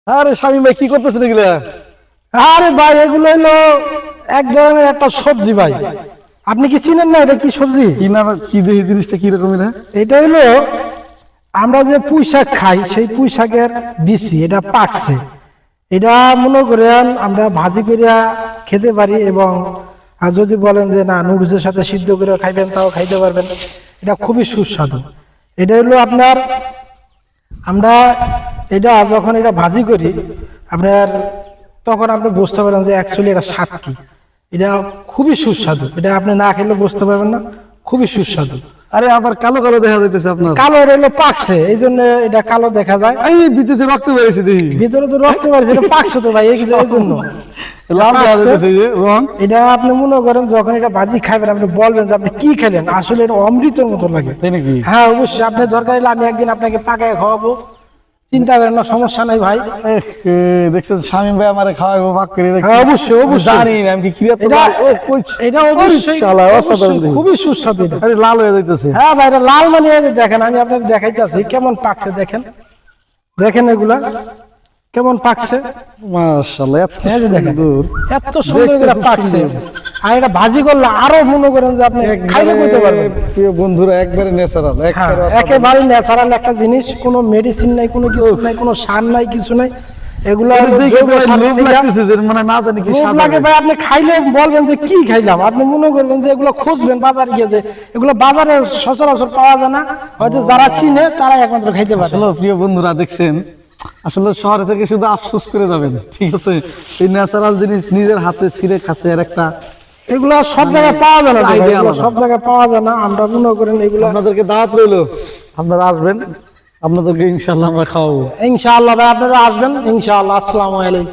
আরে স্বামী ভাই কি করতেছেন এগুলা? আরে ভাই এগুলো হলো এক ধরনের একটা সবজি ভাই। আপনি কি চিনেন না এটা কি সবজি? কি না কি দেখি জিনিসটা কি রকমের? এটা হলো আমরা যে পুঁই শাক খাই সেই পুঁই শাকের বিচি, এটা পাকছে। এটা মনে করেন আমরা ভাজি করে খেতে পারি, এবং আর যদি বলেন যে না নুডলসের সাথে সিদ্ধ করে খাইবেন তাও খাইতে পারবেন। এটা খুবই সুস্বাদু। এটা হলো আপনার আমরা এটা যখন এটা ভাজি করি আপনার, তখন আপনি বুঝতে পারেন যে অ্যাকচুয়ালি এটা স্বাদ কি। এটা খুবই সুস্বাদু, এটা আপনি না খেলে বুঝতে পারবেন না, খুবই সুস্বাদু। আরে আবার কালো কালো দেখা যাইতেছে আপনার। কালো হলো পাকছে, এই জন্য এটা কালো দেখা যায়। এই ভিতরে রক্ত বেরিয়েছে দেখি। ভিতরে তো রক্ত পাচ্ছে, এটা পাকছে তো ভাই, এই জন্য লাল দেখা যাইতেছে এই যে রং। এটা আপনি মনে করেন যখন এটা ভাজি খাবেন আপনি বলবেন যে আপনি কি খেলেন, আসলে এটা অমৃতের মতো লাগে। তাই নাকি? হ্যাঁ অবশ্যই, আপনি দরকার হলে আমি একদিন আপনাকে পাকায় খাওয়াবো, চিন্তা করেন না, সমস্যা নাই ভাই। দেখছেন স্বামী ভাই আমারে খাওয়াবো ভাগ করে রেখে। হ্যাঁ অবশ্যই অবশ্যই জানি না আমি কি ক্রিয়া তো এটা অবশ্যই শালা অসাধারণ দেখি। খুবই সুস্বাদু এটা। আরে লাল হয়ে যাইতেছে। হ্যাঁ ভাই এটা লাল মানে এই যে দেখেন, আমি আপনাকে দেখাইতেছি কেমন পাকছে। দেখেন দেখেন এগুলা কেমন পাকছে, মাশাআল্লাহ এত এই যে দেখেন সুন্দর। এত সুন্দর করে পাকছে। আর এটা ভাজি করলে আরো মনে করেন যে আপনি খাইলে বুঝতে পারবেন। প্রিয় বন্ধুরা একবারে ন্যাচারাল, একবারে অসাধারণ। একেবারে ন্যাচারাল একটা জিনিস, কোনো মেডিসিন নাই, কোনো কিছু নাই, কোনো সার নাই, কিছু নাই। এগুলা দেখে ভাই লোভ লাগতেছে যে মানে না জানি কি স্বাদ লাগে ভাই। আপনি খাইলে বলবেন যে কি খাইলাম, আপনি মনে করবেন যে এগুলো খুঁজবেন বাজারে গিয়ে, যে এগুলো বাজারে সচরাচর পাওয়া যায় না, হয়তো যারা চিনে তারা একমাত্র খাইতে পারে। আসলে প্রিয় বন্ধুরা দেখছেন, আসলে শহরে থেকে শুধু আফসোস করে যাবেন, ঠিক আছে? এই ন্যাচারাল জিনিস নিজের হাতে ছিঁড়ে খাচ্ছে এর একটা এগুলো সব জায়গায় পাওয়া যায় না ভাই, চাহিদা এগুলো আলাদা। সব জায়গায় পাওয়া যায় না। আমরা মনে করেন এগুলো আপনাদেরকে দাওয়াত রইলো, আপনারা আসবেন, আপনাদেরকে ইনশাআল্লাহ আমরা খাওয়াবো। ইনশাআল্লাহ ভাই, আপনারা আসবেন ইনশাআল্লাহ। আসসালামু আলাইকুম।